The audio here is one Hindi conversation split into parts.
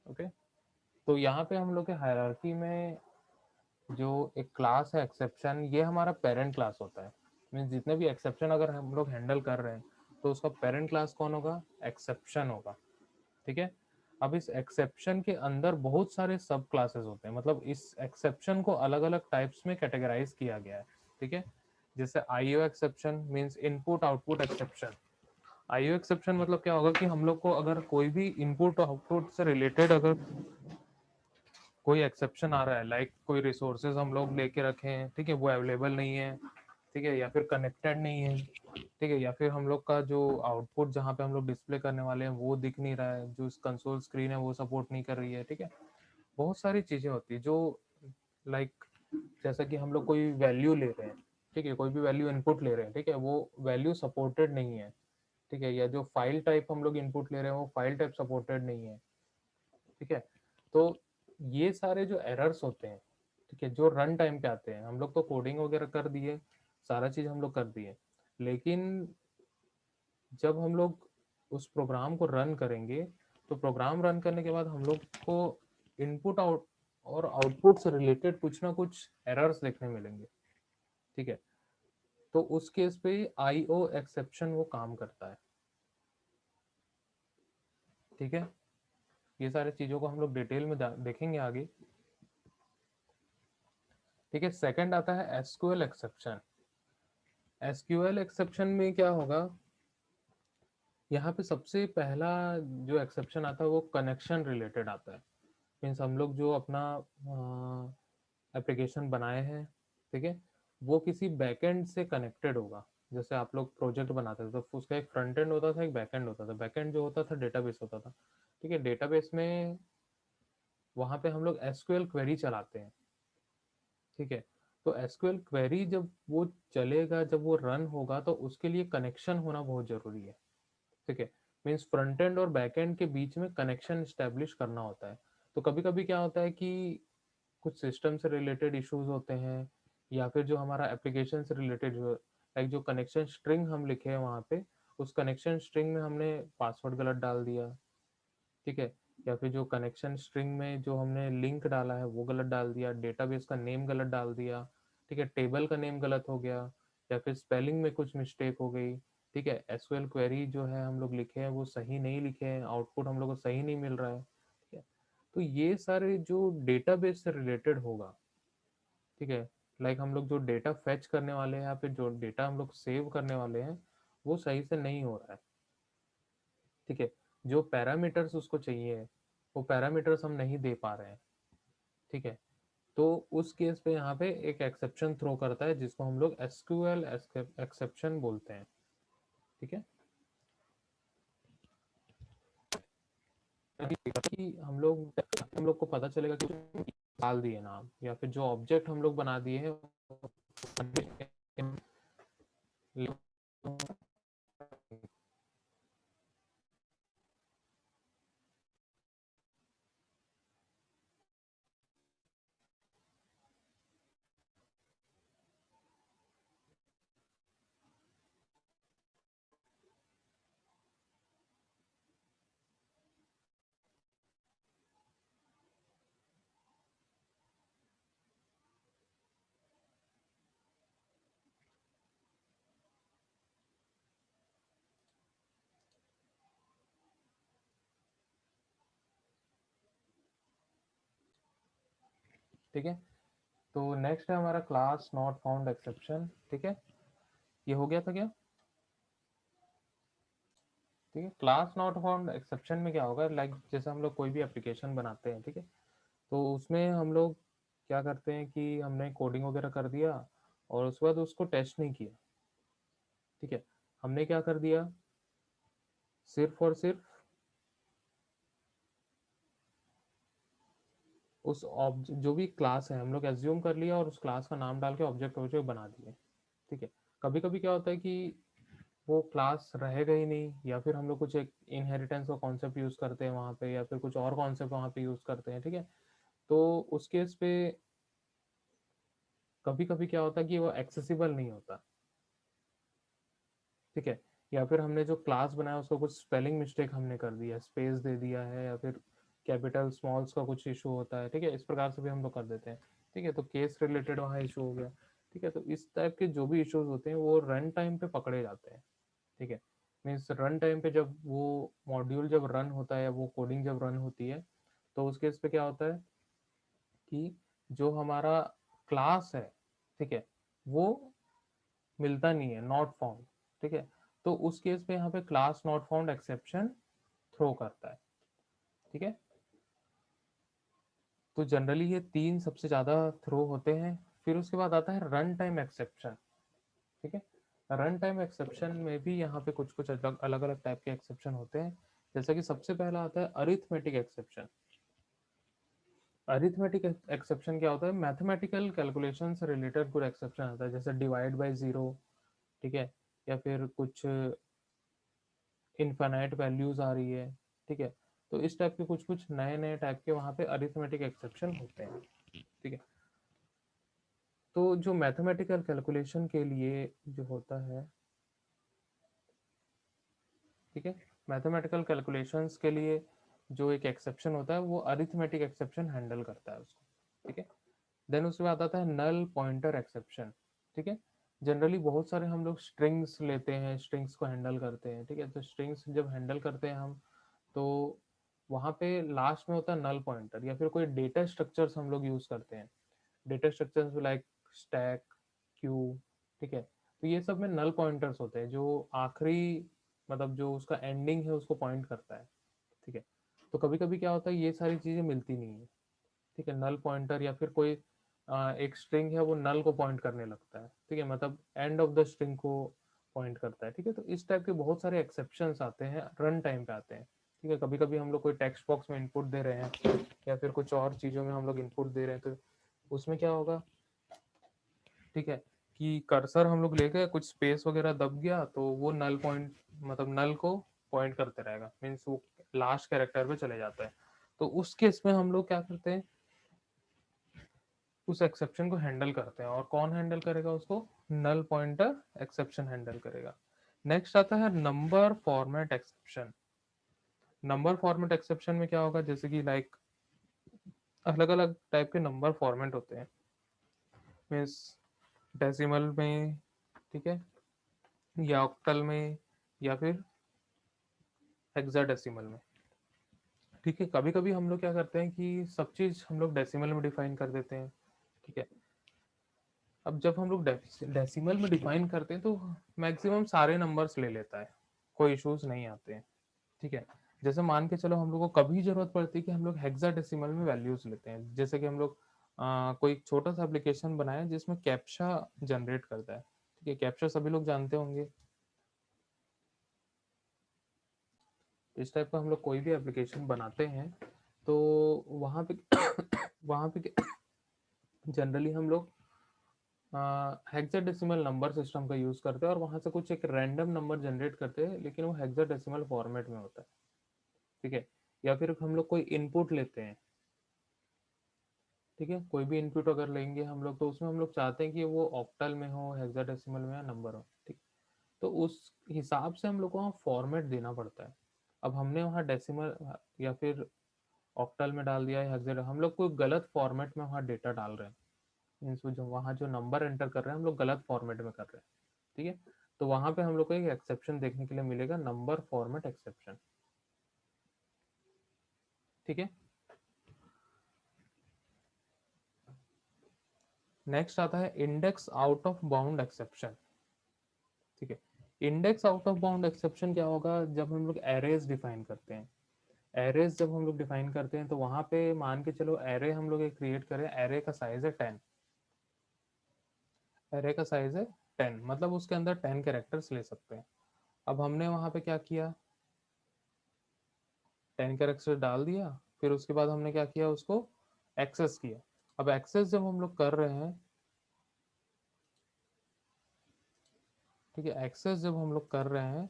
ओके, तो यहाँ पे हम लोग के हायरार्की में जो एक क्लास है एक्सेप्शन, ये हमारा पेरेंट क्लास होता है। मीन्स जितने भी एक्सेप्शन अगर हम लोग हैंडल कर रहे हैं तो उसका पेरेंट क्लास कौन होगा? एक्सेप्शन होगा। ठीक है, अब इस एक्सेप्शन के अंदर बहुत सारे सब क्लासेस होते हैं, मतलब इस एक्सेप्शन को अलग अलग टाइप्स में कैटेगराइज किया गया है। ठीक है, जैसे IO exception means input output exception. IO exception मतलब क्या होगा कि हम लोग को अगर कोई भी इनपुट आउटपुट से रिलेटेड अगर कोई एक्सेप्शन आ रहा है, लाइक कोई रिसोर्सेज हम लोग लेके रखे हैं, ठीक है, वो अवेलेबल नहीं है, ठीक है, या फिर कनेक्टेड नहीं है, ठीक है, या फिर हम लोग का जो आउटपुट जहाँ पे हम लोग डिस्प्ले करने वाले हैं वो दिख नहीं रहा है, जो कंसोल स्क्रीन है वो सपोर्ट नहीं कर रही है। ठीक है, बहुत सारी चीजें होती है जो लाइक जैसा कि हम लोग कोई वैल्यू ले रहे हैं, ठीक है, कोई भी वैल्यू इनपुट ले रहे हैं, ठीक है, वो वैल्यू सपोर्टेड नहीं है, ठीक है, या जो फाइल टाइप हम लोग इनपुट ले रहे हैं वो फाइल टाइप सपोर्टेड नहीं है। ठीक है, तो ये सारे जो एरर्स होते हैं, ठीक है, जो रन टाइम पे आते हैं, हम लोग तो कोडिंग वगैरह कर दिए, सारा चीज हम लोग कर दिए, लेकिन जब हम लोग उस प्रोग्राम को रन करेंगे तो प्रोग्राम रन करने के बाद हम लोग को इनपुट आउट और आउटपुट से रिलेटेड कुछ ना कुछ एरर्स देखने मिलेंगे। ठीक है, तो उस केस पे आईओ एक्सेप्शन वो काम करता है। ठीक है, ये सारी चीजों को हम लोग डिटेल में देखेंगे आगे। ठीक है, सेकंड आता है एसक्यूएल एक्सेप्शन। एसक्यूएल एक्सेप्शन में क्या होगा, यहाँ पे सबसे पहला जो एक्सेप्शन आता है वो कनेक्शन रिलेटेड आता है। मीन्स हम लोग जो अपना एप्लीकेशन बनाए हैं, ठीक है, वो किसी बैकएंड से कनेक्टेड होगा। जैसे आप लोग प्रोजेक्ट बनाते थे तो उसका एक फ्रंट एंड होता था, एक बैकएंड होता था। बैकएंड जो होता था डेटाबेस होता था, ठीक है, डेटाबेस में वहाँ पे हम लोग एसक्यूएल क्वेरी चलाते हैं। ठीक है, तो एसक्यूएल क्वेरी जब वो चलेगा, जब वो रन होगा, तो उसके लिए कनेक्शन होना बहुत जरूरी है। ठीक है, मीन्स फ्रंट एंड और बैक एंड के बीच में कनेक्शन स्टैब्लिश करना होता है। तो कभी कभी क्या होता है कि कुछ सिस्टम से रिलेटेड इश्यूज होते हैं, या फिर जो हमारा एप्लीकेशन से रिलेटेड जो लाइक जो कनेक्शन स्ट्रिंग हम लिखे हैं वहाँ पे, उस कनेक्शन स्ट्रिंग में हमने पासवर्ड गलत डाल दिया। ठीक है, या फिर जो कनेक्शन स्ट्रिंग में जो हमने लिंक डाला है वो गलत डाल दिया, डेटाबेस का नेम गलत डाल दिया, ठीक है, टेबल का नेम गलत हो गया, या फिर स्पेलिंग में कुछ मिस्टेक हो गई। ठीक है, एसक्यूएल क्वेरी जो है हम लोग लिखे हैं वो सही नहीं लिखे हैं, आउटपुट हम लोग को सही नहीं मिल रहा है। ठीक है, तो ये सारे जो डेटाबेस से रिलेटेड होगा, ठीक है, लाइक हम लोग जो डेटा फेच करने वाले हैं या फिर जो डेटा हम लोग सेव करने वाले हैं वो सही से नहीं हो रहा है। ठीक है, जो पैरामीटर्स उसको चाहिए वो पैरामीटर्स हम नहीं दे पा रहे हैं। ठीक है, तो उस केस पे यहाँ पे एक एक्सेप्शन थ्रो करता है जिसको हम लोग एसक्यूएल एक्सेप्शन बोलते हैं। ठीक है, कि हम लोग को पता चलेगा कि डाल दिए नाम या फिर जो ऑब्जेक्ट हम लोग बना दिए हैं। ठीक है, तो नेक्स्ट है हमारा क्लास नॉट फाउंड एक्सेप्शन। ठीक है, ये हो गया था क्या? ठीक है, क्लास नॉट फाउंड एक्सेप्शन में क्या होगा, लाइक जैसे हम लोग कोई भी एप्लीकेशन बनाते हैं, ठीक है, तो उसमें हम लोग क्या करते हैं कि हमने कोडिंग वगैरह कर दिया और उसके बाद उसको टेस्ट नहीं किया। ठीक है, हमने क्या कर दिया, सिर्फ और सिर्फ उस ऑब्जेक्ट जो भी क्लास है हम लोग एज्यूम कर लिया और उस क्लास का नाम डाल के ऑब्जेक्ट ऑब्जेक्ट बना दिए। ठीक है, कभी कभी क्या होता है कि वो क्लास रहेगा ही नहीं, या फिर हम लोग कुछ एक इनहेरिटेंस का कॉन्सेप्ट यूज करते हैं वहाँ पे, या फिर कुछ और कॉन्सेप्ट वहाँ पे यूज करते हैं। ठीक है, तो उस केस पे कभी कभी क्या होता है कि वो एक्सेसिबल नहीं होता। ठीक है, या फिर हमने जो क्लास बनाया उसको कुछ स्पेलिंग मिस्टेक हमने कर दिया, स्पेस दे दिया है, या फिर कैपिटल स्मॉल्स का कुछ इशू होता है, ठीक है, इस प्रकार से भी हम लोग कर देते हैं, ठीक है। तो केस रिलेटेड वहाँ इशू हो गया, ठीक है। तो इस टाइप के जो भी इश्यूज होते हैं वो रन टाइम पे पकड़े जाते हैं, ठीक है। मीन्स रन टाइम पे जब वो मॉड्यूल जब रन होता है या वो कोडिंग जब रन होती है, तो उस केस पे क्या होता है कि जो हमारा क्लास है, ठीक है, वो मिलता नहीं है, नॉट फाउंड, ठीक है। तो उस केस पे यहाँ पे class not found exception throw करता है, ठीक है। तो जनरली ये तीन सबसे ज्यादा थ्रो होते हैं। फिर उसके बाद आता है रन टाइम एक्सेप्शन, ठीक है। रन टाइम एक्सेप्शन में भी यहाँ पे कुछ कुछ अलग अलग अलग टाइप के एक्सेप्शन होते हैं। जैसा कि सबसे पहला आता है अरिथमेटिक एक्सेप्शन। अरिथमेटिक एक्सेप्शन क्या होता है, मैथमेटिकल कैलकुलेशन से रिलेटेड कुछ एक्सेप्शन आता है, जैसे डिवाइड बाय जीरो, ठीक है, या फिर कुछ इनफाइनाइट वैल्यूज आ रही है, ठीक है। तो इस टाइप के कुछ कुछ नए नए टाइप के वहाँ पे अरिथमेटिक एक्सेप्शन होते हैं, ठीक है। तो जो मैथमेटिकल कैलकुलेशन के लिए जो होता है, ठीक है, मैथमेटिकल कैलकुलेशंस के लिए जो एक एक्सेप्शन होता है वो अरिथमेटिक एक्सेप्शन हैंडल करता है उसको, ठीक है। देन उसके बाद आता है नल पॉइंटर एक्सेप्शन, ठीक है। जनरली बहुत सारे हम लोग स्ट्रिंग्स लेते हैं, स्ट्रिंग्स को हैंडल करते हैं, ठीक है। तो स्ट्रिंग्स जब हैंडल करते हैं हम, तो वहाँ पे लास्ट में होता है नल पॉइंटर, या फिर कोई डेटा स्ट्रक्चर्स हम लोग यूज करते हैं, data structures like stack, Q, ठीक है। तो ये सब में नल पॉइंटर्स होते हैं जो आखिरी, मतलब जो उसका एंडिंग है उसको पॉइंट करता है, ठीक है। तो कभी कभी क्या होता है ये सारी चीजें मिलती नहीं है, ठीक है। नल पॉइंटर या फिर कोई एक स्ट्रिंग है वो नल को पॉइंट करने लगता है, ठीक है, मतलब एंड ऑफ द स्ट्रिंग को पॉइंट करता है, ठीक है। तो इस टाइप के बहुत सारे एक्सेप्शंस आते हैं, रन टाइम पे आते हैं, ठीक है। कभी कभी हम लोग कोई टेक्स्ट बॉक्स में इनपुट दे रहे हैं या फिर कुछ और चीज़ों में हम लोग इनपुट दे रहे हैं, तो उसमें क्या होगा, ठीक है, कि कर्सर हम लोग लेके कुछ स्पेस वगैरह दब गया तो वो नल पॉइंट, मतलब नल को पॉइंट करते रहेगा, मीन्स वो लास्ट कैरेक्टर पे चले जाता है। तो उस केस में हम लोग क्या करते हैं, उस एक्सेप्शन को हैंडल करते हैं। और कौन हैंडल करेगा उसको, नल पॉइंटर एक्सेप्शन हैंडल करेगा। नेक्स्ट आता है number format exception. Number format exception में क्या होगा, जैसे कि लाइक अलग अलग टाइप के नंबर फॉर्मेट होते हैं, मीन्स डेसिमल में, ठीक है, या ऑक्टल में, या फिर हेक्साडेसिमल में, ठीक है। कभी कभी हम लोग क्या करते हैं कि सब चीज हम लोग डेसिमल में डिफाइन कर देते हैं, ठीक है। अब जब हम लोग डेसिमल में डिफाइन करते हैं तो मैक्सिमम सारे नंबर्स ले लेता है, कोई इश्यूज नहीं आते हैं, ठीक है। जैसे मान के चलो हम लोग को कभी जरूरत पड़ती है कि हम लोग हेक्साडेसिमल में वैल्यूज लेते हैं, जैसे कि हम लोग कोई छोटा सा एप्लीकेशन बनाया जिसमें कैप्चा जनरेट करता है, ठीक है। कैप्चा सभी लोग जानते होंगे। इस टाइप का हम लोग कोई भी एप्लीकेशन बनाते हैं तो वहाँ पे वहाँ पे जनरली हम लोग हेक्साडेसिमल नंबर सिस्टम का यूज करते हैं और वहां से कुछ एक रैंडम नंबर जनरेट करते हैं, लेकिन वो हेक्साडेसिमल फॉर्मेट में होता है, ठीक है। या फिर हम लोग कोई इनपुट लेते हैं, ठीक है, कोई भी इनपुट अगर लेंगे हम लोग तो उसमें हम लोग चाहते हैं कि वो ऑक्टल में हो, हेक्साडेसिमल में, या नंबर हो, ठीक। तो उस हिसाब से हम लोग को वहाँ फॉर्मेट देना पड़ता है। अब हमने वहाँ डेसिमल या फिर ऑक्टल में डाल दिया है, हेक्सा, हम लोग कोई गलत फॉर्मेट में वहाँ डेटा डाल रहे हैं, मीन्स जो वहाँ जो नंबर एंटर कर रहे हैं हम लोग गलत फॉर्मेट में कर रहे हैं, ठीक है। तो वहां पे हम लोग को एक एक्सेप्शन देखने के लिए मिलेगा, नंबर फॉर्मेट एक्सेप्शन, ठीक है। नेक्स्ट आता है index out of bound exception, ठीक है। Index out of bound exception क्या होगा, जब हम लोग एरेज डिफाइन करते हैं, एरेज जब हम लोग डिफाइन करते हैं तो वहां पे मान के चलो एरे हम लोग एक क्रिएट करें, एरे का साइज है 10, एरे का साइज है 10, मतलब उसके अंदर 10 कैरेक्टर्स ले सकते हैं। अब हमने वहां पे क्या किया, 10 कैरेक्टर डाल दिया, फिर उसके बाद हमने क्या किया, उसको एक्सेस किया। अब एक्सेस जब हम लोग कर रहे हैं, ठीक है, एक्सेस जब हम लोग कर रहे हैं,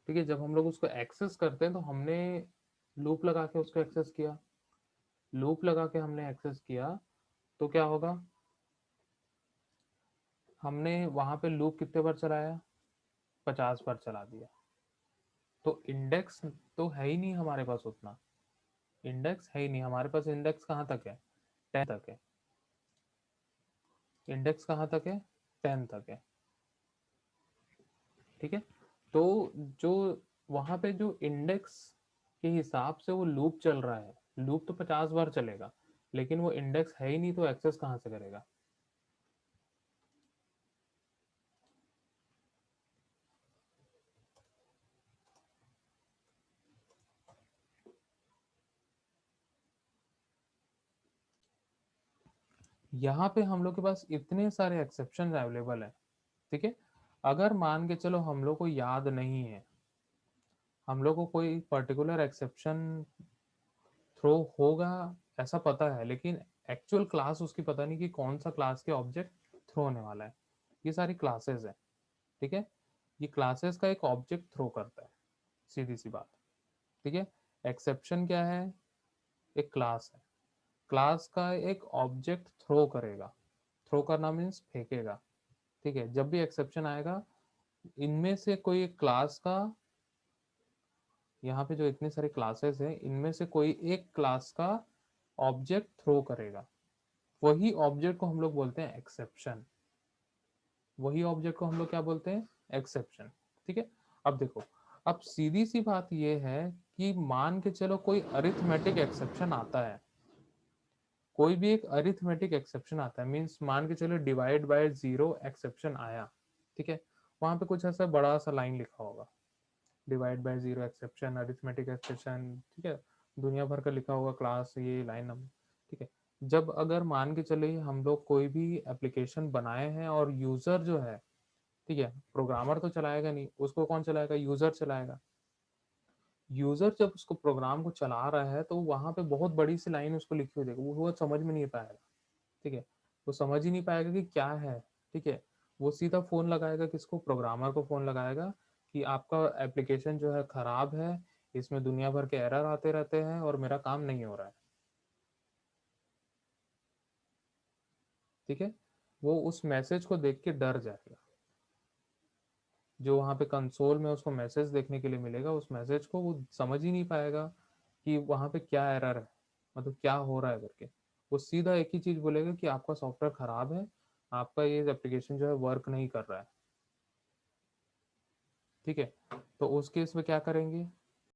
ठीक है, जब हम लोग उसको एक्सेस करते हैं तो हमने लूप लगा के उसको एक्सेस किया, लूप लगा के हमने एक्सेस किया, तो क्या होगा, हमने वहां पे लूप कितने बार चलाया, 50 बार चला दिया, तो इंडेक्स तो है ही नहीं हमारे पास उतना, इंडेक्स है ही नहीं हमारे पास। इंडेक्स कहाँ तक है? 10 तक है। इंडेक्स कहाँ तक है? 10 तक है। ठीक है, तो जो वहां पे जो इंडेक्स के हिसाब से वो लूप चल रहा है, लूप तो 50 बार चलेगा, लेकिन वो इंडेक्स है ही नहीं, तो एक्सेस कहाँ से करेगा? यहाँ पे हम लोग के पास इतने सारे एक्सेप्शन अवेलेबल है। ठीक है, अगर मान के चलो हम लोग को याद नहीं है, हम लोग को कोई पर्टिकुलर एक्सेप्शन थ्रो होगा ऐसा पता है, लेकिन एक्चुअल क्लास उसकी पता नहीं कि कौन सा क्लास के ऑब्जेक्ट थ्रो होने वाला है। ये सारी क्लासेस है। ठीक है, ये क्लासेस का एक ऑब्जेक्ट थ्रो करता है, सीधी सी बात। ठीक है, एक्सेप्शन क्या है? एक क्लास है, क्लास का एक ऑब्जेक्ट थ्रो करेगा। थ्रो करना मीन्स फेंकेगा। ठीक है, जब भी एक्सेप्शन आएगा, इनमें से कोई एक क्लास का, यहाँ पे जो इतनी सारी क्लासेस है इनमें से कोई एक क्लास का ऑब्जेक्ट थ्रो करेगा। वही ऑब्जेक्ट को हम लोग बोलते हैं एक्सेप्शन। वही ऑब्जेक्ट को हम लोग क्या बोलते हैं? एक्सेप्शन। ठीक है, अब देखो, अब सीधी सी बात ये है कि मान के चलो कोई अरिथमेटिक एक्सेप्शन आता है, कोई भी एक अरिथमेटिक एक्सेप्शन आता है, मीन्स मान के चलो डिवाइड बाय जीरो एक्सेप्शन आया। ठीक है, वहां पे कुछ ऐसा बड़ा सा लाइन लिखा होगा, divide by zero exception, arithmetic exception. ठीक है, दुनिया भर का लिखा होगा क्लास, ये लाइन नंबर। ठीक है, जब अगर मान के चले हम लोग कोई भी एप्लीकेशन बनाए हैं और यूजर जो है, ठीक है, प्रोग्रामर तो चलाएगा नहीं, उसको कौन चलाएगा? यूजर चलाएगा। यूजर जब उसको प्रोग्राम को चला रहा है तो वहां पे बहुत बड़ी सी लाइन उसको लिखी हो जाएगी, वो समझ में नहीं पाएगा। ठीक है, वो समझ ही नहीं पाएगा कि क्या है। ठीक है, वो सीधा फोन लगाएगा, किसको? प्रोग्रामर को फोन लगाएगा कि आपका एप्लीकेशन जो है खराब है, इसमें दुनिया भर के एरर आते रहते हैं और मेरा काम नहीं हो रहा है। ठीक है, वो उस मैसेज को देख के डर जाएगा। जो वहां पे कंसोल में उसको मैसेज देखने के लिए मिलेगा, उस मैसेज को वो समझ ही नहीं पाएगा कि वहां पे क्या एरर है, मतलब क्या हो रहा है करके। वो सीधा एक ही चीज बोलेगा कि आपका सॉफ्टवेयर खराब है, आपका ये एप्लीकेशन जो है वर्क नहीं कर रहा है। ठीक है, तो उस केस में क्या करेंगे?